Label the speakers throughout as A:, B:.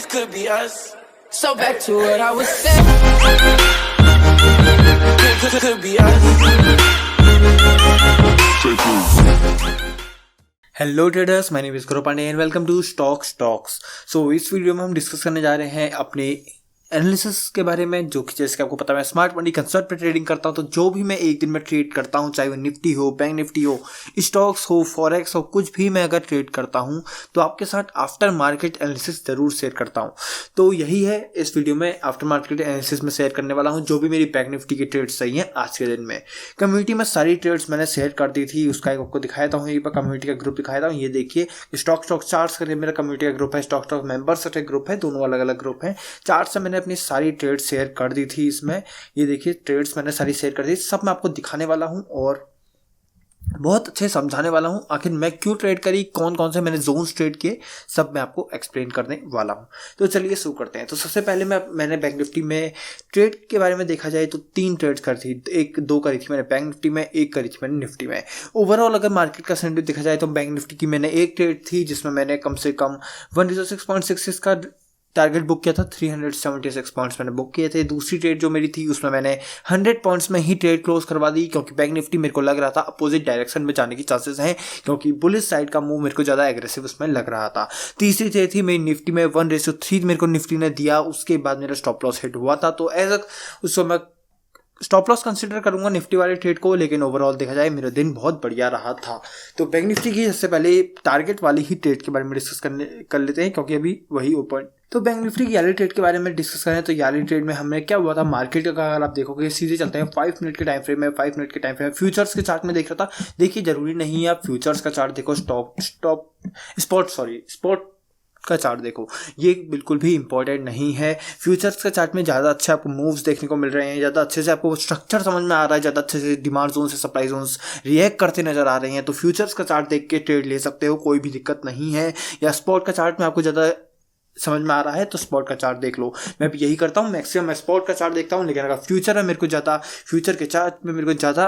A: this could be us. So back to what I was saying. Could be us.
B: Hello traders, my name is Gaurav Pandey and welcome to stocks talks. So इस video में हम discuss करने जा रहे हैं अपने analysis के बारे में, जो कि जैसे कि आपको पता है मैं स्मार्ट मनी कंसर्ट पे ट्रेडिंग करता हूं। तो जो भी मैं एक दिन में ट्रेड करता हूं, चाहे वो निफ्टी हो, बैंक निफ्टी हो, स्टॉक्स हो, फॉरेक्स हो, कुछ भी मैं अगर ट्रेड करता हूं तो आपके साथ आफ्टर मार्केट एनालिसिस जरूर शेयर करता हूं। तो यही है इस वीडियो में आफ्टर मार्केट एनालिसिस में शेयर करने वाला हूं, जो भी मेरी बैंक निफ्टी की ट्रेड्स रही हैं आज के दिन में। कम्युनिटी में सारी ट्रेड्स मैंने शेयर कर दी थी, उसका आपको दिखाया था, एक बार कम्युनिटी का ग्रुप दिखाया था। ये देखिए स्टॉक चार्ट्स करके मेरा कम्युनिटी का ग्रुप है, स्टॉक मेंबर्स का ग्रुप है, दोनों अलग अलग ग्रुप है। चार्ट से मैंने अपनी सारी ट्रेड्स शेयर कर दी थी इसमें। ये देखिए ट्रेड्स मैंने सारी शेयर कर दी, सब मैं आपको दिखाने वाला हूं और बहुत अच्छे समझाने वाला हूं आखिर मैं क्यों ट्रेड करी, कौन कौन से मैंने जोन्स ट्रेड किए, सब मैं आपको एक्सप्लेन करने वाला हूं। तो चलिए शुरू करते हैं। तो सबसे पहले मैंने बैंक निफ्टी में ट्रेड के बारे में देखा जाए तो 3 ट्रेड्स करी थी, दो करी थी मैंने बैंक निफ्टी में, एक करी थी मैंने निफ्टी में। ओवरऑल अगर मार्केट का सेंटिमेंट देखा जाए तो बैंक निफ्टी की मैंने एक ट्रेड थी जिसमें मैंने कम से कम 106.66 का टारगेट बुक किया था, 376 पॉइंट्स मैंने बुक किए थे। दूसरी ट्रेड जो मेरी थी उसमें मैंने 100 पॉइंट्स में ही ट्रेड क्लोज करवा दी, क्योंकि बैंक निफ्टी मेरे को लग रहा था अपोजिट डायरेक्शन में जाने की चांसेस हैं, क्योंकि बुलिश साइड का मूव मेरे को ज़्यादा एग्रेसिव उसमें लग रहा था। तीसरी ट्रेड थी मेरी निफ्टी में, 1:3 मेरे को निफ्टी ने दिया, उसके बाद मेरा स्टॉप लॉस हिट हुआ था। तो एज उस समय स्टॉप लॉस कंसिडर करूंगा निफ्टी वाले ट्रेड को, लेकिन ओवरऑल देखा जाए मेरा दिन बहुत बढ़िया रहा था। तो बैंक निफ्टी की सबसे पहले टारगेट वाली ही ट्रेड के बारे में डिस्कस कर लेते हैं, क्योंकि अभी वही ओपन। तो बैंक निफ्टी की याली ट्रेड के बारे में डिस्कस करें तो याली ट्रेड में हमें क्या हुआ था, मार्केट का अगर आप देखोगे सीधे चलते हैं 5 मिनट के टाइम फ्रेम में। 5 मिनट के टाइम फ्रेम में फ्यूचर्स के चार्ट में देख रहा था। देखिए जरूरी नहीं है आप फ्यूचर्स का चार्ट देखो, स्पॉट का चार्ट देखो, ये बिल्कुल भी इंपॉर्टेंट नहीं है। फ्यूचर्स के चार्ट में ज़्यादा अच्छे आपको मूव्स देखने को मिल रहे हैं, ज़्यादा अच्छे से आपको स्ट्रक्चर समझ में आ रहा है, ज़्यादा अच्छे से डिमांड जोन से सप्लाई जोन्स रिएक्ट करते नजर आ रहे हैं। तो फ्यूचर्स का चार्ट देख के ट्रेड ले सकते हो, कोई भी दिक्कत नहीं है। या स्पॉट का चार्ट में आपको ज़्यादा समझ में आ रहा है तो स्पॉट का चार्ट देख लो। मैं भी यही करता हूँ, मैक्सिमम मैं स्पॉट का चार्ट देखता हूँ, लेकिन अगर फ्यूचर में मेरे को ज़्यादा फ्यूचर के चार्ट में मेरे को ज़्यादा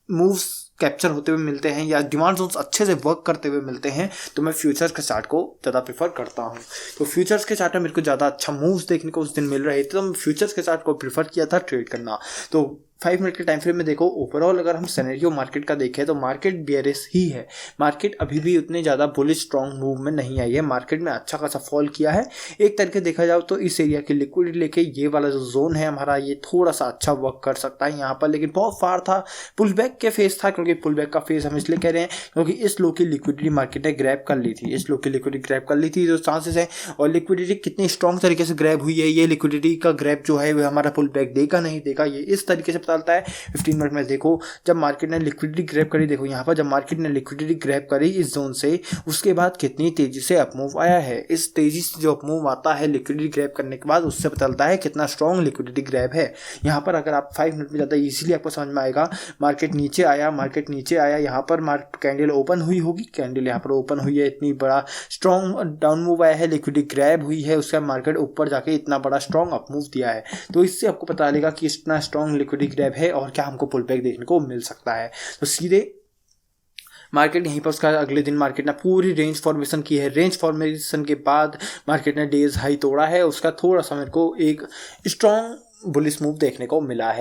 B: मूव्स कैप्चर होते हुए मिलते हैं या डिमांड जोन्स अच्छे से वर्क करते हुए मिलते हैं तो मैं फ्यूचर्स के चार्ट को ज़्यादा प्रेफर करता हूं। तो फ्यूचर्स के चार्ट में मेरे को ज़्यादा अच्छा मूव्स देखने को उस दिन मिल रहे थे, तो मैं फ्यूचर्स के चार्ट को प्रेफर किया था ट्रेड करना। तो 5 मिनट के टाइम फ्रेम में देखो, ओवरऑल अगर हम सिनेरियो मार्केट का देखें तो मार्केट बेयरिश ही है। मार्केट अभी भी उतने ज़्यादा बुलिश स्ट्रॉन्ग मूव में नहीं आई है, मार्केट में अच्छा खासा फॉल किया है। एक तरीके देखा जाए तो इस एरिया की लिक्विडिटी लेके ये वाला जो जोन है हमारा, ये थोड़ा सा अच्छा वर्क कर सकता है यहाँ पर, लेकिन बहुत फार था, पुल बैक के फेस था। क्योंकि पुल बैक का फेस हम इसलिए कह रहे हैं क्योंकि इस लो की लिक्विडिटी मार्केट ने ग्रैब कर ली थी, इस लो की लिक्विडिटी ग्रैब कर ली थी, जो चांसेस है। और लिक्विडिटी कितनी स्ट्रॉन्ग तरीके से ग्रैब हुई है, ये लिक्विडिटी का ग्रैब जो है वो हमारा पुल बैक देगा नहीं देगा, ये इस तरीके से पता चलता है। 15 मिनट में देखो जब मार्केट ने लिक्विडिटी ग्रैब करी, देखो यहाँ पर जब मार्केट ने लिक्विडिटी ग्रैब करी इस जोन से, उसके बाद कितनी तेजी से अपमूव आया है। इस तेजी से जो अपमूव आता है लिक्विडिटी ग्रैब करने के बाद, उससे पता चलता है कितना स्ट्रॉन्ग लिक्विडिटी ग्रैब है। यहाँ पर अगर आप 5 मिनट में ज़्यादा इजीली आपको समझ में आएगा, मार्केट नीचे आया, यहाँ पर कैंडल ओपन हुई होगी, कैंडल यहाँ पर ओपन हुई है, इतनी बड़ा स्ट्रॉन्ग डाउन मूव आया है, लिक्विडिटी ग्रैब हुई है, उसका मार्केट ऊपर जाके इतना बड़ा स्ट्रॉन्ग अप मूव दिया है। तो इससे आपको पता चलेगा कि इतना स्ट्रॉन्ग लिक्विडिटी ग्रैब है और क्या हमको पुल बैक देखने को मिल सकता है। तो सीधे मार्केट यहीं पर उसका अगले दिन मार्केट ने पूरी रेंज फॉर्मेशन की है। रेंज फॉर्मेशन के बाद मार्केट ने डेज हाई तोड़ा है, उसका थोड़ा सा मेरे को एक स्ट्रॉन्ग बुलिश मूव देखने को मिला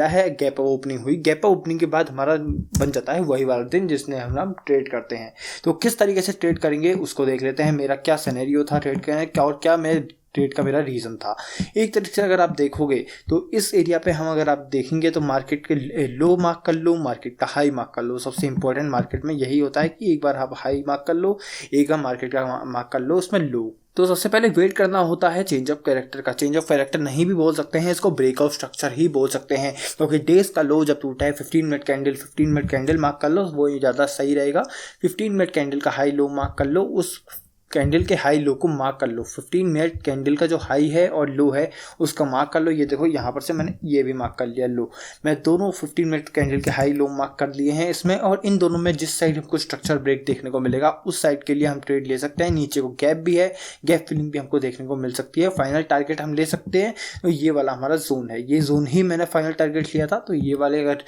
B: है, गैप ओपनिंग हुई, गैप ओपनिंग के बाद हमारा बन जाता है वही वाला दिन जिसने हम ट्रेड करते हैं। तो किस तरीके से ट्रेड करेंगे उसको देख लेते हैं, मेरा क्या सिनेरियो था ट्रेड करने का और क्या मैं ट्रेड का मेरा रीज़न था। एक तरीके से अगर आप देखोगे तो इस एरिया पे हम अगर आप देखेंगे तो मार्केट के लो मार्क कर लो, मार्केट का हाई मार्क कर लो। सबसे इंपॉर्टेंट मार्केट में यही होता है कि एक बार आप हाई मार्क कर लो, एक बार मार्केट का मार्क कर लो उसमें लो। तो सबसे पहले वेट करना होता है चेंज ऑफ कैरेक्टर का। चेंज ऑफ कैरेक्टर नहीं भी बोल सकते हैं, इसको ब्रेकआउट स्ट्रक्चर ही बोल सकते हैं, क्योंकि डेज का लो जब टूटा है 15 मिनट कैंडल मार्क कर लो, वो ज़्यादा सही रहेगा। 15 मिनट कैंडल का हाई लो मार्क कर लो, उस कैंडल के हाई लो को मार्क कर लो। 15 मिनट कैंडल का जो हाई है और लो है उसका मार्क कर लो। ये देखो यहाँ पर से मैंने ये भी मार्क कर लिया लो। मैं दोनों 15 मिनट कैंडल के हाई लो मार्क कर लिए हैं इसमें, और इन दोनों में जिस साइड हमको स्ट्रक्चर ब्रेक देखने को मिलेगा उस साइड के लिए हम ट्रेड ले सकते हैं। नीचे को गैप भी है, गैप फिलिंग भी हमको देखने को मिल सकती है। फाइनल टारगेट हम ले सकते हैं, तो ये वाला हमारा जोन है, ये जोन ही मैंने फाइनल टारगेट लिया था। तो ये वाले अगर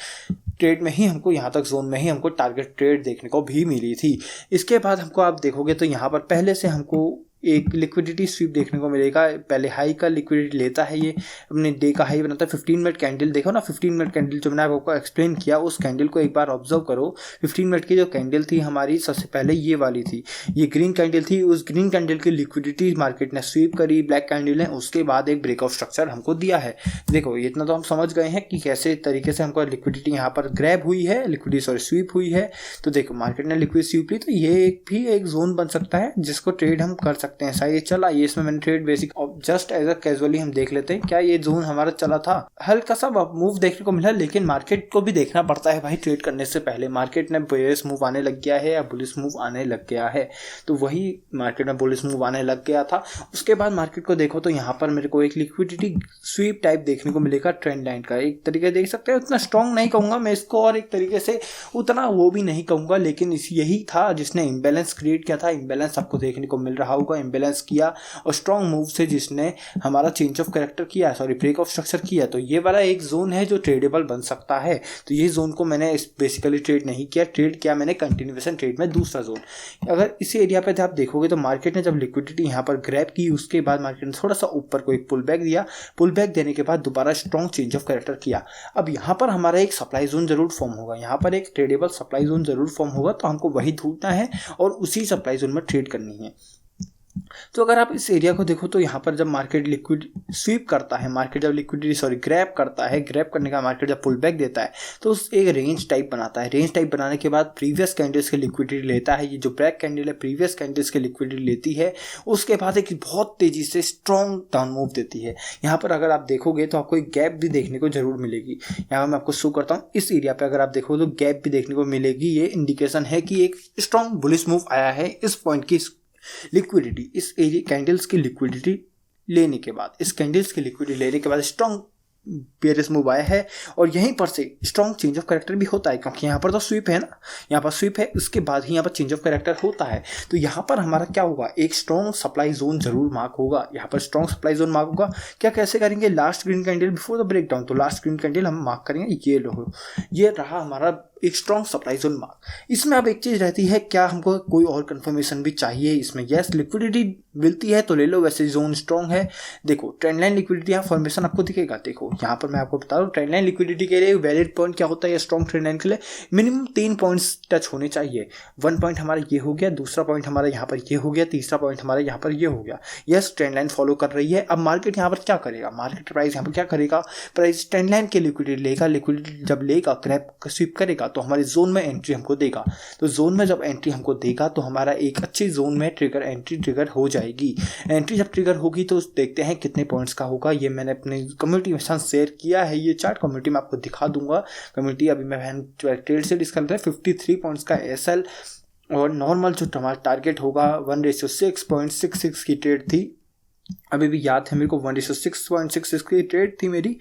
B: ट्रेड में ही हमको यहाँ तक जोन में ही हमको टारगेट ट्रेड देखने को भी मिली थी। इसके बाद हमको आप देखोगे तो यहाँ पर पहले से हमको एक लिक्विडिटी स्वीप देखने को मिलेगा। पहले हाई का लिक्विडिटी लेता है, ये अपने डे का हाई बनाता है। 15 मिनट कैंडल देखो ना, 15 मिनट कैंडल जो मैंने आपको एक्सप्लेन किया, उस कैंडल को एक बार ऑब्जर्व करो। 15 मिनट की जो कैंडल थी हमारी, सबसे पहले ये वाली थी, ये ग्रीन कैंडल थी। उस ग्रीन कैंडल की लिक्विडिटी मार्केट ने स्वीप करी, ब्लैक कैंडल ने, उसके बाद एक ब्रेकआउट स्ट्रक्चर हमको दिया है। देखो इतना तो हम समझ गए हैं कि कैसे तरीके से हमको लिक्विडिटी यहाँ पर ग्रैब हुई है, लिक्विडिटी स्वीप हुई है। तो देखो मार्केट ने लिक्विड स्वीप ली, तो ये एक जोन बन सकता है जिसको ट्रेड हम कर सकते हैं। शायद ये चला, ये इसमें मैंने trade basic just as a casually हम देख लेते हैं क्या ये जोन हमारा चला था। हल्का सा मूव देखने को मिला, लेकिन मार्केट को भी देखना पड़ता है भाई ट्रेड करने से पहले। मार्केट में बेयरिश मूव आने लग गया है या बुलिश मूव आने लग गया है, तो वही मार्केट में बुलिश मूव आने लग गया था। उसके बाद मार्केट को देखो तो यहाँ पर मेरे को एक लिक्विडिटी स्वीप टाइप देखने को मिलेगा ट्रेंड लाइन का। एक तरीके देख सकते हैं, उतना स्ट्रॉन्ग नहीं कहूँगा मैं इसको, और एक तरीके से उतना वो भी नहीं कहूँगा, लेकिन यही था जिसने इम्बैलेंस क्रिएट किया था। इम्बैलेंस आपको देखने को मिल रहा होगा, इम्बैलेंस किया और स्ट्रॉन्ग मूव से जिसने हमारा चेंज ऑफ कैरेक्टर किया, सॉरी ब्रेक ऑफ स्ट्रक्चर किया। तो ये वाला एक जोन है जो ट्रेडेबल बन सकता है। तो ये जोन को मैंने बेसिकली ट्रेड नहीं किया, ट्रेड किया मैंने कंटिन्यूएशन ट्रेड में दूसरा जोन। अगर इस एरिया पे आप देखोगे तो मार्केट ने जब लिक्विडिटी यहाँ पर ग्रैब की, उसके बाद मार्केट ने थोड़ा सा ऊपर को एक पुल बैक दिया, पुल बैक देने के बाद दोबारा स्ट्रॉन्ग चेंज ऑफ कैरेक्टर किया। अब यहाँ पर हमारा एक सप्लाई जोन जरूर फॉर्म होगा, यहाँ पर एक ट्रेडेबल सप्लाई जोन जरूर फॉर्म होगा, तो हमको वही ढूंढना है और उसी सप्लाई जोन में ट्रेड करनी है। तो अगर आप इस एरिया को देखो तो यहाँ पर जब मार्केट लिक्विड स्वीप करता है, मार्केट जब लिक्विडिटी ग्रैब करता है, ग्रैब करने का मार्केट जब पुल बैक देता है तो उस एक रेंज टाइप बनाता है। रेंज टाइप बनाने के बाद प्रीवियस कैंडल्स की लिक्विडिटी लेता है। ये जो ब्लैक कैंडल है प्रीवियस कैंडल्स की लिक्विडिटी लेती है, उसके बाद एक बहुत तेजी से स्ट्रॉन्ग डाउन मूव देती है। यहाँ पर अगर आप देखोगे तो आपको एक गैप भी देखने को जरूर मिलेगी। यहाँ मैं आपको शो करता हूँ, इस एरिया पर अगर आप देखो तो गैप भी देखने को मिलेगी। ये इंडिकेशन है कि एक स्ट्रॉन्ग बुलिश मूव आया है इस पॉइंट की लिक्विडिटी, इस एरिया कैंडल्स की लिक्विडिटी लेने के बाद, इस कैंडल्स की लिक्विडिटी लेने के बाद स्ट्रॉन्ग बेयरिश मूव आया है। और यहीं पर से स्ट्रॉन्ग चेंज ऑफ कैरेक्टर भी होता है, क्योंकि यहाँ पर तो स्वीप है ना, यहाँ पर स्वीप है, उसके बाद ही यहाँ पर चेंज ऑफ कैरेक्टर होता है। तो यहाँ पर हमारा क्या होगा, एक स्ट्रॉन्ग सप्लाई जोन जरूर मार्क होगा। यहाँ पर स्ट्रॉन्ग सप्लाई जोन मार्क होगा। क्या कैसे करेंगे, last green candle before the break down, तो लास्ट ग्रीन कैंडल हम मार्क करेंगे, ये लो, ये रहा हमारा एक स्ट्रॉन्ग सप्लाई जोन मार्क। इसमें अब एक चीज़ रहती है, क्या हमको कोई और कंफर्मेशन भी चाहिए इसमें? यस, लिक्विडिटी मिलती है तो ले लो, वैसे जोन स्ट्रॉन्ग है। देखो ट्रेंड लाइन लिक्विडिटी यहाँ फॉर्मेशन आपको दिखेगा। देखो यहाँ पर मैं आपको बता रहा हूँ, ट्रेंड लाइन लिक्विडिटी के लिए वैलिड पॉइंट क्या होता है स्ट्रॉन्ग ट्रेंड लाइन के लिए, मिनिमम 3 पॉइंट्स टच होने चाहिए। 1 पॉइंट हमारा ये हो गया, दूसरा पॉइंट हमारा यहाँ पर ये हो गया, तीसरा पॉइंट हमारा यहाँ पर ये हो गया। यस, ट्रेंड लाइन फॉलो कर रही है। अब मार्केट यहाँ पर क्या करेगा, मार्केट प्राइस यहाँ पर क्या करेगा, प्राइस ट्रेंड लाइन की लिक्विडिटी लेगा, लिक्विडिटी जब लेगा क्रैप स्वीप करेगा तो हमारे जोन में एंट्री हमको देगा। तो जोन में जब एंट्री हमको देगा तो हमारा एक अच्छी जोन में एंट्री ट्रिगर हो जाएगी। एंट्री जब ट्रिगर होगी तो देखते हैं कितने पॉइंट्स का होगा। ये मैंने अपने कम्युनिटी में साथ शेयर किया है, ये चार्ट कम्युनिटी में आपको दिखा दूंगा। कम्युनिटी अभी मैं ट्रेड से डिस्कस कर रहा हूँ। 53 पॉइंट्स का एसएल और नॉर्मल जो हमारा टारगेट होगा 1:6.66 की ट्रेड थी, अभी भी याद है मेरे को, 1:6.66 की ट्रेड थी मेरी।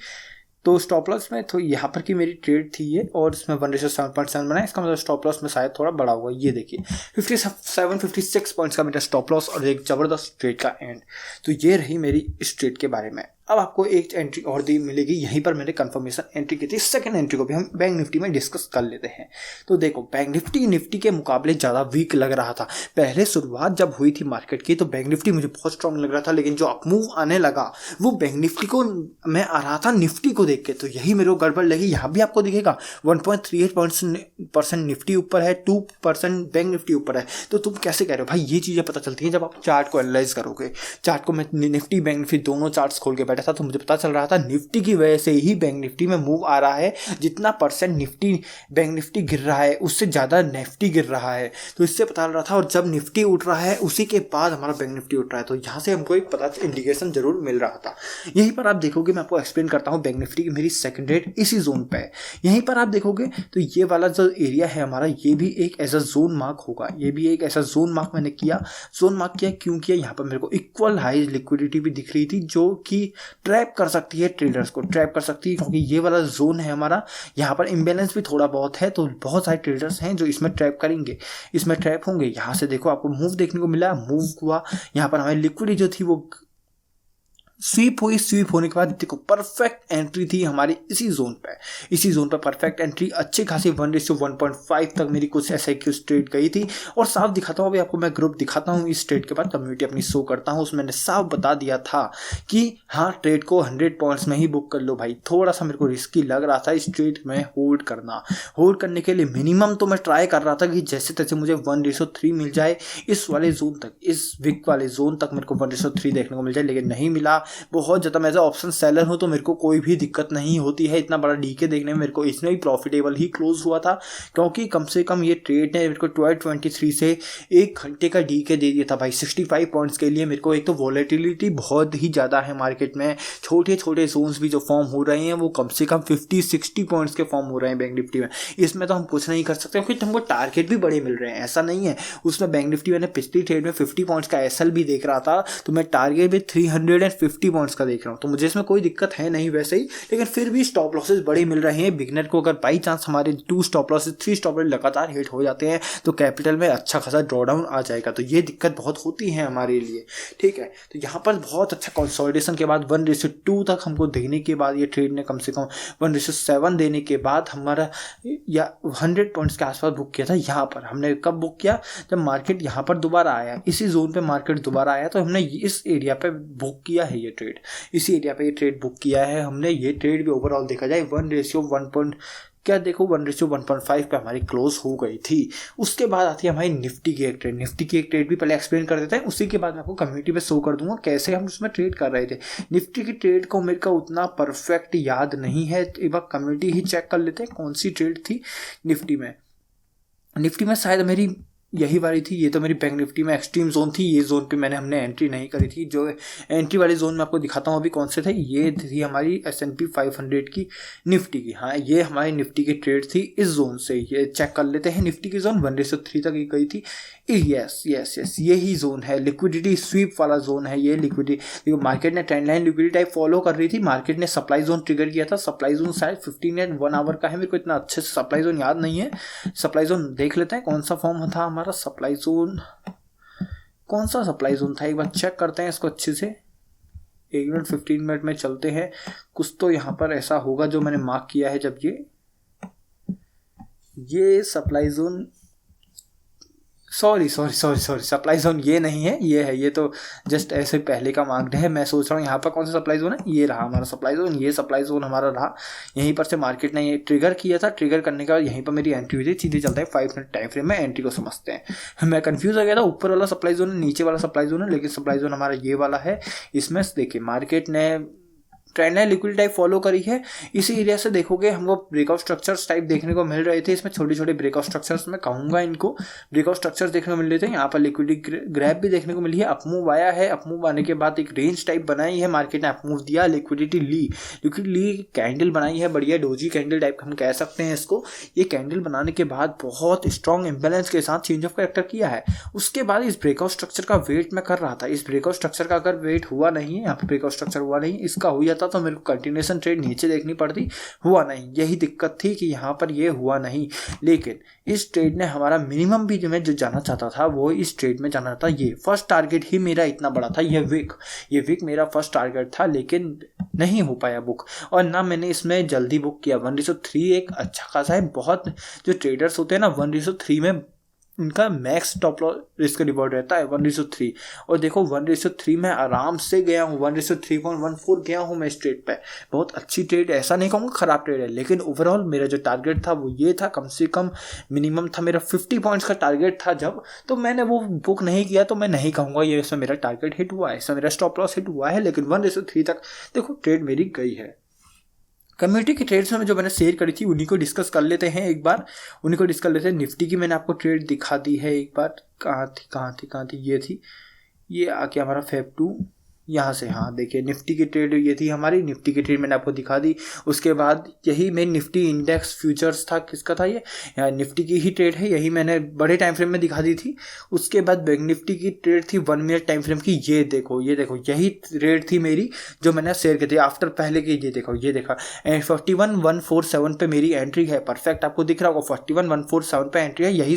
B: तो स्टॉप लॉस में तो यहाँ पर की मेरी ट्रेड थी ये, और इसमें 1:7.7 बना है। इसका मतलब स्टॉप लॉस में शायद थोड़ा बड़ा होगा। ये देखिए 56 पॉइंट्स का मेरा स्टॉप लॉस और एक ज़बरदस्त ट्रेड का एंड। तो ये रही मेरी इस ट्रेड के बारे में। अब आपको एक एंट्री और दी मिलेगी, यहीं पर मैंने कंफर्मेशन एंट्री की थी। सेकंड एंट्री को भी हम बैंक निफ्टी में डिस्कस कर लेते हैं। तो देखो बैंक निफ्टी के मुकाबले ज़्यादा वीक लग रहा था। पहले शुरुआत जब हुई थी मार्केट की तो बैंक निफ्टी मुझे बहुत स्ट्रॉन्ग लग रहा था, लेकिन जो अपमूव आने लगा वो बैंक निफ्टी को मैं आ रहा था निफ्टी को देख के, तो यही मेरे को गड़बड़ लगी। यहाँ भी आपको दिखेगा 1.38% निफ्टी ऊपर है, 2% बैंक निफ्टी ऊपर है। तो तुम कैसे कह रहे हो भाई, ये चीज़ें पता चलती हैं जब आप चार्ट को एनालाइज करोगे। चार्ट को मैं निफ्टी बैंक निफ्टी दोनों चार्ट्स खोल के बैठा था, तो मुझे पता चल रहा था निफ्टी की वजह से ही बैंक निफ्टी में मूव आ रहा है। जितना परसेंट निफ्टी बैंक निफ्टी गिर रहा है उससे ज़्यादा निफ्टी गिर रहा है, तो इससे पता चल रहा था। और जब निफ्टी उठ रहा है उसी के बाद हमारा बैंक निफ्टी उठ रहा है, तो यहाँ से हमको एक पता इंडिकेशन जरूर मिल रहा था। यहीं पर आप देखोगे, मैं आपको एक्सप्लेन करता हूँ, बैंक निफ्टी की मेरी सेकंड रेट इसी जोन पे है। यहीं पर आप देखोगे तो ये वाला जो एरिया है हमारा, ये भी एक ऐसा जोन मार्क होगा। ये भी एक ऐसा जोन मार्क मैंने किया। जोन मार्क किया क्यों किया, यहाँ पर मेरे को इक्वल हाई लिक्विडिटी भी दिख रही थी जो कि ट्रैप कर सकती है, ट्रेडर्स को ट्रैप कर सकती है, क्योंकि ये वाला जोन है हमारा। यहाँ पर इम्बैलेंस भी थोड़ा बहुत है, तो बहुत सारे ट्रेडर्स हैं जो इसमें ट्रैप करेंगे, इसमें ट्रैप होंगे। यहाँ से देखो आपको मूव देखने को मिला, मूव हुआ। यहाँ पर हमारी लिक्विडिटी जो थी वो स्वीप हुई, स्वीप होने के बाद देखो परफेक्ट एंट्री थी हमारी इसी जोन पे परफेक्ट एंट्री, अच्छी खासी 1:1.5 तक मेरी कुछ SIQ ट्रेड गई थी। और साफ दिखाता हूँ, अभी आपको मैं ग्रुप दिखाता हूँ इस ट्रेड के बाद, कम्युनिटी अपनी शो करता हूँ, उसमें मैंने साफ बता दिया था कि हाँ ट्रेड को 100 पॉइंट्स में ही बुक कर लो भाई। थोड़ा सा मेरे को रिस्की लग रहा था इस ट्रेड में होल्ड करने के लिए मिनिमम तो मैं ट्राई कर रहा था कि जैसे तैसे मुझे 1:3 मिल जाए इस वाले जोन तक, इस विक वाले जोन तक मेरे को 1:3 देखने को मिल जाए, लेकिन नहीं मिला। बहुत ज़्यादा मैं एज ऑप्शन सेलर हूँ तो मेरे को कोई भी दिक्कत नहीं होती है, इतना बड़ा डीके देखने में मेरे को इसमें भी प्रॉफिटेबल ही क्लोज हुआ था, क्योंकि कम से कम ये ट्रेड ने मेरे को 12:23 से 1 घंटे का डीके दे दिया था भाई 65 पॉइंट्स के लिए। मेरे को एक तो वॉलेटिलिटी बहुत ही ज़्यादा है मार्केट में, छोटे छोटे जोन्स भी जो फॉर्म हो रहे हैं वो कम से कम 50-60 पॉइंट्स के फॉर्म हो रहे हैं बैंक निफ्टी में। इसमें तो हम कुछ नहीं कर सकते क्योंकि हमको टारगेट भी बड़े मिल रहे हैं, ऐसा नहीं है। उसमें बैंक निफ्टी मैंने पिछली ट्रेड में 50 पॉइंट्स का SL भी देख रहा था, तो मैं टारगेट भी 350 पॉइंट्स का देख रहा हूँ, तो मुझे इसमें कोई दिक्कत है नहीं वैसे ही। लेकिन फिर भी स्टॉप लॉसेस बड़े मिल रहे हैं बिगनर को। अगर बाई चांस हमारे 2 स्टॉप लॉसेस 3 स्टॉप लॉसेस लगातार हिट हो जाते हैं तो कैपिटल में अच्छा खासा ड्रॉडाउन आ जाएगा, तो ये दिक्कत बहुत होती है हमारे लिए, ठीक है। तो यहाँ पर बहुत अच्छा कंसोलिडेशन के बाद 1:2 तक हमको देने के बाद ये ट्रेड ने कम से कम 1:7 देने के बाद हमारा या 100 पॉइंट्स के आसपास बुक किया था। यहाँ पर हमने कब बुक किया, जब मार्केट यहाँ पर दोबारा आया, इसी जोन पे मार्केट दोबारा आया, तो हमने इस एरिया पे बुक किया है ये ट्रेड, इसी एरिया पे ये ट्रेड बुक किया है हमने। ये ट्रेड भी ओवरऑल देखा जाए 1:1.5 पे हमारी क्लोज हो गई थी। उसके बाद आती है हमारी निफ्टी की एक ट्रेड। निफ्टी की एक ट्रेड भी पहले एक्सप्लेन कर देते हैं, उसी के बाद मैं आपको कम्युनिटी पे शो कर दूंगा कैसे हम उसमें ट्रेड कर रहे थे। निफ्टी की ट्रेड को मेरे को उतना परफेक्ट याद नहीं है, एक बार कम्युनिटी ही चेक कर लेते हैं कौन सी ट्रेड थी निफ्टी में। निफ्टी में शायद मेरी यही वाली थी, ये तो मेरी बैंक निफ्टी में एक्सट्रीम जोन थी, ये जोन पे हमने एंट्री नहीं करी थी। जो एंट्री वाले जोन में आपको दिखाता हूँ अभी कौन से थे, ये थी हमारी S&P 500 की निफ्टी की। हाँ ये हमारी निफ्टी की ट्रेड थी इस जोन से, ये चेक कर लेते हैं। निफ्टी की जोन 1:3 तक गई थी। यस यही जोन है, लिक्विडिटी स्वीप वाला जोन है ये। लिक्विडिटी मार्केट ने trend line liquidity type follow कर रही थी, मार्केट ने सप्लाई जोन ट्रिगर किया था। सप्लाई जोन शायद 15 या 1 आवर का है, मेरे को इतना अच्छे से सप्लाई जोन याद नहीं है। सप्लाई जोन देख लेते हैं कौन सा फॉर्म था हमारा सप्लाई जोन, कौन सा सप्लाई जोन था एक बार चेक करते हैं इसको अच्छे से। 1 मिनट 15 मिनट में चलते हैं, कुछ तो यहाँ पर ऐसा होगा जो मैंने मार्क किया है। जब ये supply zone sorry supply zone ये नहीं है, ये है, ये तो जस्ट ऐसे पहले का मार्क्ड है। मैं सोच रहा हूँ यहाँ पर कौन सा सप्लाई जोन है, ये रहा हमारा सप्लाई जोन, ये सप्लाई जोन हमारा रहा। यहीं पर से मार्केट ने ये ट्रिगर किया था, ट्रिगर करने के बाद यहीं पर मेरी एंट्री हुई थी। सीधे चलते हैं 5 मिनट टाइम फ्रेम में, एंट्री को समझते हैं। मैं कंफ्यूज हो गया था, ऊपर वाला सप्लाई जोन है नीचे वाला सप्लाई जोन है, लेकिन सप्लाई जोन हमारा ये वाला है। इसमें देखिए मार्केट ने trend line liquidity type follow करी है। इसी एरिया से देखोगे हमको ब्रेकआउट स्ट्रक्चर्स टाइप देखने को मिल रहे थे। इसमें छोटे छोटे ब्रेकआउट स्ट्रक्चर्स मैं कहूँगा, इनको ब्रेकआउट स्ट्रक्चर्स देखने को मिल रहे थे। यहाँ पर लिक्विडिटी ग्रैप भी देखने को मिली है, अपमूव आया है। अपमूव आने के बाद एक रेंज टाइप बनाई है, मार्केट ने अपमूव दिया, लिक्विडिटी ली कैंडल बनाई है, बढ़िया डोजी कैंडल टाइप हम कह सकते हैं इसको। ये कैंडल बनाने के बाद बहुत स्ट्रॉन्ग इंबैलेंस के साथ चेंज ऑफ कैरेक्टर किया है। उसके बाद इस ब्रेकआउट स्ट्रक्चर का वेट मैं कर रहा था। इस ब्रेकआउट स्ट्रक्चर का अगर वेट हुआ नहीं है, यहाँ पर ब्रेकआउट स्ट्रक्चर हुआ नहीं, इसका हो जाता तो मेरे को कंटिन्यूएशन ट्रेड नीचे देखनी पड़ती, हुआ नहीं। यही दिक्कत थी कि यहाँ पर ये हुआ नहीं। लेकिन इस ट्रेड ने हमारा मिनिमम भी जो मैं जो जाना चाहता था वो इस ट्रेड में जाना था। ये फर्स्ट टारगेट ही मेरा इतना बड़ा था, ये विक मेरा फर्स्ट टारगेट था, लेकिन नहीं हो पाया बुक। और ना मैंने इसमें जल्दी बुक किया। 1:3 एक अच्छा खासा है। बहुत जो ट्रेडर्स होते हैं ना 1:3 में उनका max top loss risk reward रहता है 1:3। और देखो 1:3 में आराम से गया हूँ, 1:3.14 गया हूँ मैं इस ट्रेड पे। बहुत अच्छी ट्रेड, ऐसा नहीं कहूँगा खराब ट्रेड है, लेकिन ओवरऑल मेरा जो टारगेट था वो ये था, कम से कम मिनिमम था मेरा 50 पॉइंट्स का टारगेट था जब, तो मैंने वो बुक नहीं किया। तो मैं नहीं कहूँगा ये इसमें मेरा टारगेट हिट हुआ है, इसमें मेरा स्टॉप लॉस हिट हुआ है, लेकिन 1:3 तक देखो ट्रेड मेरी गई है। कम्युनिटी की ट्रेड्स में जो मैंने शेयर करी थी उन्हीं को डिस्कस कर लेते हैं एक बार, उन्हीं को डिस्कस कर लेते हैं। निफ्टी की मैंने आपको ट्रेड दिखा दी है एक बार, कहाँ थी, ये थी, ये आके हमारा Feb 2 यहाँ से। हाँ देखिए निफ्टी की ट्रेड ये थी हमारी, निफ्टी की ट्रेड मैंने आपको दिखा दी। उसके बाद यही मेन निफ्टी इंडेक्स फ्यूचर्स था, किसका था ये, निफ्टी की ही ट्रेड है, यही मैंने बड़े टाइम फ्रेम में दिखा दी थी। उसके बाद बैंक निफ्टी की ट्रेड थी 1 मिनट टाइम फ्रेम की, ये देखो यही ट्रेड थी मेरी जो मैंने शेयर की थी आफ्टर पहले की। ये देखा 41,147 पे मेरी एंट्री है, परफेक्ट आपको दिख रहा होगा 41,147 पे एंट्री है। यही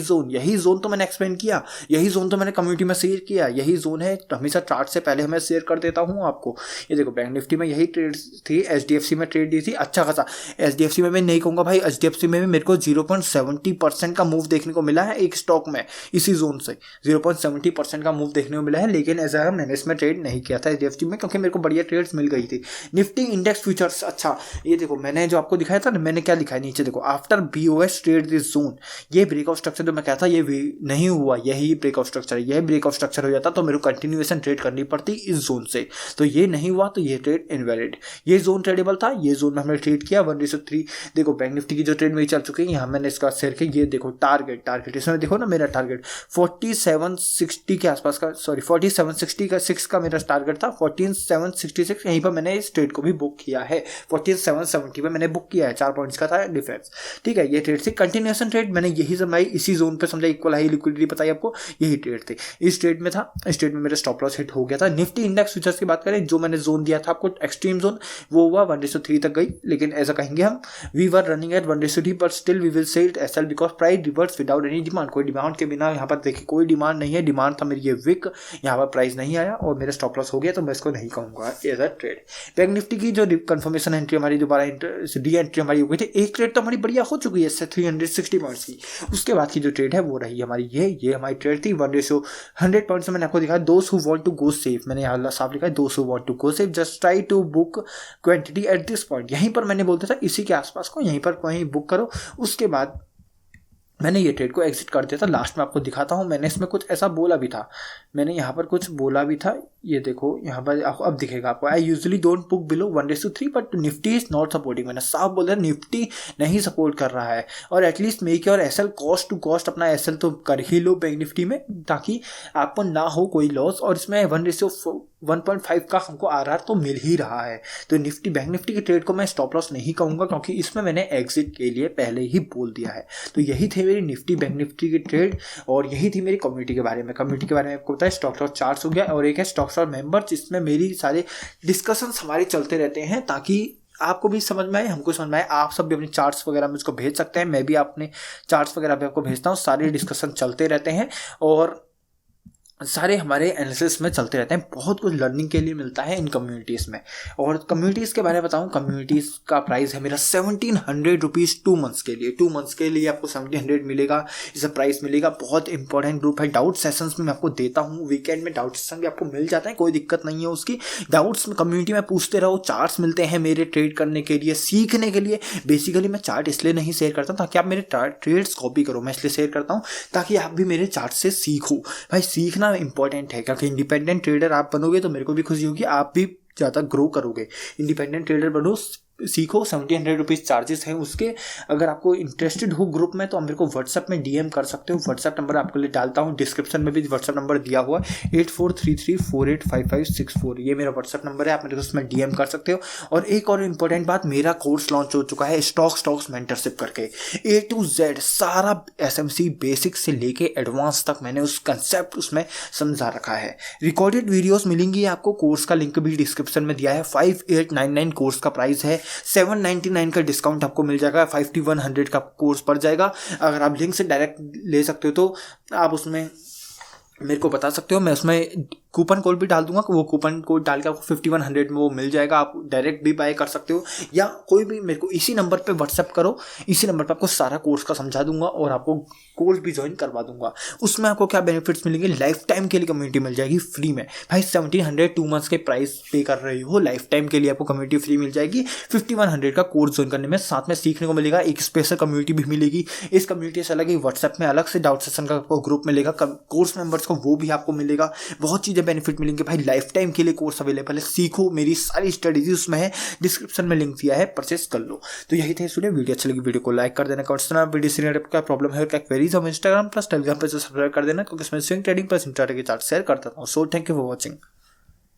B: जोन तो मैंने एक्सप्लेन किया, यही जोन तो मैंने कम्युनिटी में शेयर किया, यही जोन है। हमेशा चार्ट से पहले हमें शेयर कर देता हूँ आपको। ये देखो बैंक निफ्टी में यही ट्रेड थी, HDFC में ट्रेड दी थी अच्छा खासा। HDFC में मैं नहीं कहूँगा भाई, HDFC में भी मेरे को 0.70% का मूव देखने को मिला है एक स्टॉक में, इसी जोन से 0.70% का मूव देखने को मिला है। लेकिन ऐसा मैंने इसमें ट्रेड नहीं किया था HDFC में, क्योंकि मेरे को बढ़िया ट्रेड्स मिल गई थी। निफ्टी इंडेक्स फ्यूचर्स, अच्छा ये देखो मैंने जो आपको दिखाया था ना, मैंने क्या लिखा है नीचे देखो, after BOS trade this zone, ये ब्रेकआउट स्ट्रक्चर जो मैं कहता ये नहीं हुआ, यही ब्रेकआउट स्ट्रक्चर है। यही ब्रेकआउट स्ट्रक्चर हो जाता तो मेरे को कंटिन्यूएशन ट्रेड करनी पड़ती इस जोन से, तो ये नहीं हुआ, तो ये ट्रेड इनवैलिड। ये जोन ट्रेडेबल था, ये जोन में हमने ट्रेड किया 1:3। देखो बैंक निफ्टी की जो ट्रेड मेरी चल चुकी है, यहाँ मैंने इसका शेयर किया। ये देखो टारगेट इसमें देखो ना, मेरा टारगेट 4760 के आसपास का, सॉरी 4766 का मेरा टारगेट था, 14766 यहीं पर मैंने इस ट्रेड को भी बुक किया है। 14770 पे मैंने बुक किया है, 4 पॉइंट्स का था डिफरेंस, ठीक है। ये ट्रेड थी कंटिन्यूएशन ट्रेड, मैंने यही समझाई, इसी जोन पे समझा, इक्वल हाई लिक्विडिटी बताई आपको, यही ट्रेड थे। इस ट्रेड में था, इस ट्रेड में मेरा स्टॉप लॉस हिट हो गया था। निफ्टी इंडेक्स फ्यूचर्स की बात करें, जो मैंने जोन दिया था आपको एक्सट्रीम जोन, वो हुआ 1:3 तक गई। लेकिन ऐसा कहेंगे हम, we were running at 1:3 but still we will sell SL because price reverse without any demand. कोई डिमांड के बिना यहाँ पर देखिए, कोई डिमांड नहीं है, डिमांड था मेरी ये विक, यहाँ पर प्राइस नहीं आया और मेरा स्टॉप लॉस हो गया, तो मैं इसको नहीं कहूँगा as a trade. Bank nifty की जो कंफर्मेशन एंट्री हमारी, दोबारा डी एंट्री हमारी हो गई थी, एक ट्रेड तो हमारी बढ़िया हो चुकी है इससे 360 पॉइंट्स की। उसके बाद की जो ट्रेड है वो रही हमारी ये हमारी ट्रेड थी 1:100 पॉइंट्स। मैंने आपको दिखाया those who want to go safe, मैंने यहाँ साफ लिखा है those who want to go safe just try to book quantity at this point. यहीं पर मैंने बोलता था इसी के आसपास को यहीं पर कहीं बुक करो। उसके बाद मैंने ये ट्रेड को एग्जिट कर दिया था। लास्ट में आपको दिखाता हूँ, मैंने इसमें कुछ ऐसा बोला भी था, मैंने यहाँ पर कुछ बोला भी था, ये देखो यहाँ पर अब दिखेगा आपको, I usually don't book below 1:3 but Nifty is not supporting. मैंने साफ बोला निफ्टी नहीं सपोर्ट कर रहा है, और at least make your SL cost to cost, अपना SL तो कर ही लो बैंक निफ्टी में, ताकि आपको ना हो कोई लॉस। और इसमें 1:1.5 का हमको RR तो मिल ही रहा है। तो निफ्टी बैंक निफ्टी की ट्रेड को मैं स्टॉप लॉस नहीं कहूँगा, क्योंकि इसमें मैंने एग्जिट के लिए पहले ही बोल दिया है। तो यही थे मेरी निफ्टी बैंक निफ्टी की ट्रेड, और यही थी मेरी कम्युनिटी के बारे में। कम्युनिटी के बारे में आपको पता है, स्टॉक लॉस चार्ट्स हो गया, और एक है स्टॉक्स और मेंबर्स, जिसमें मेरी सारे डिस्कशंस हमारे चलते रहते हैं, ताकि आपको भी समझ में आए, हमको समझ में आए। आप सब भी अपने चार्ट्स वगैरह मुझको भेज सकते हैं, मैं भी अपने चार्ट्स वगैरह भी आपको भेजता हूँ। सारे डिस्कशन चलते रहते हैं और सारे हमारे एनालिसिस में चलते रहते हैं। बहुत कुछ लर्निंग के लिए मिलता है इन कम्युनिटीज़ में। और कम्युनिटीज़ के बारे में बताऊँ, कम्युनिटीज़ का प्राइस है मेरा 1700 रुपीज़ 2 मंथ्स के लिए। 2 मंथ्स के लिए आपको 1700 मिलेगा, इसे प्राइस मिलेगा। बहुत इंपॉर्टेंट ग्रुप है। डाउट सेशंस में मैं आपको देता हूँ, वीकेंड में डाउट सेशन भी आपको मिल जाता है, कोई दिक्कत नहीं है उसकी। डाउट्स में कम्युनिटी में पूछते रहो, चार्ट्स मिलते हैं मेरे ट्रेड करने के लिए, सीखने के लिए। बेसिकली मैं चार्ट इसलिए नहीं शेयर करता ताकि आप मेरे ट्रेड्स कॉपी करो, मैं इसलिए शेयर करता हूँ ताकि आप भी मेरे चार्ट से सीखो। भाई सीखना इंपॉर्टेंट है, क्योंकि इंडिपेंडेंट ट्रेडर आप बनोगे तो मेरे को भी खुशी होगी, आप भी ज़्यादा ग्रो करोगे। इंडिपेंडेंट ट्रेडर बनो, सीखो। 1700 रुपीज़ चार्जेस हैं उसके। अगर आपको इंटरेस्टेड हो ग्रुप में तो आप मेरे को व्हाट्सएप में DM कर सकते हो। व्हाट्सएप नंबर आपके लिए डालता हूँ, डिस्क्रिप्शन में भी व्हाट्सएप नंबर दिया हुआ है 8433485564। ये मेरा व्हाट्सएप नंबर है, आप मेरे को उसमें DM कर सकते हो। और एक और इम्पोर्टेंट बात, मेरा कोर्स लॉन्च हो चुका है स्टॉक्स मेंटरशिप करके। A to Z सारा SMC बेसिक से लेके एडवांस तक मैंने उस कंसेप्ट उसमें समझा रखा है। रिकॉर्डेड वीडियोस मिलेंगी आपको, कोर्स का लिंक भी डिस्क्रिप्शन में दिया है। 5899 कोर्स का प्राइस है, 799 का डिस्काउंट आपको मिल जाएगा, 5100 का कोर्स पड़ जाएगा। अगर आप लिंक से डायरेक्ट ले सकते हो तो आप उसमें मेरे को बता सकते हो, मैं उसमें कूपन कोड भी डाल दूंगा। वो कूपन कोड डाल के आपको 5100 में वो मिल जाएगा। आप डायरेक्ट भी बाय कर सकते हो, या कोई भी मेरे को इसी नंबर पे व्हाट्सएप करो, इसी नंबर पे आपको सारा कोर्स का समझा दूंगा और आपको कोर्स भी ज्वाइन करवा दूंगा। उसमें आपको क्या बेनिफिट्स मिलेंगे, लाइफ टाइम के लिए कम्युनिटी मिल जाएगी फ्री में। भाई 1700 2 मंथ्स के प्राइस पे कर रही हो, लाइफ टाइम के लिए आपको कम्युनिटी फ्री मिल जाएगी। 5100 का कोर्स ज्वाइन करने में साथ में सीखने को मिलेगा, एक स्पेशल कम्युनिटी भी मिलेगी। इस कम्युनिटी से अलग ही व्हाट्सएप में अलग से डाउट सेशन का आपको ग्रुप मिलेगा, कोर्स मेंबर्स को वो भी आपको मिलेगा। बहुत चीज़ें बेनिफिट मिलेंगे भाई, लाइफ टाइम के लिए कोर्स अवेलेबल है। सीखो, मेरी सारी स्ट्रेटेजी उसमें है, डिस्क्रिप्शन में लिंक दिया है, परचेस कर लो। तो यही थे स्टूडेंट, वीडियो अच्छी लगी वीडियो को लाइक कर देना, कमेंट्स करना, वीडियो से रिलेटेड क्या प्रॉब्लम है, क्या क्वेरीज हम इंस्टाग्राम प्लस टेलीग्राम पर सब्सक्राइब कर देना, क्योंकि इसमें स्विंग ट्रेडिंग प्लस इंट्राडे के चार्ट शेयर करता हूँ। So thank you for watching.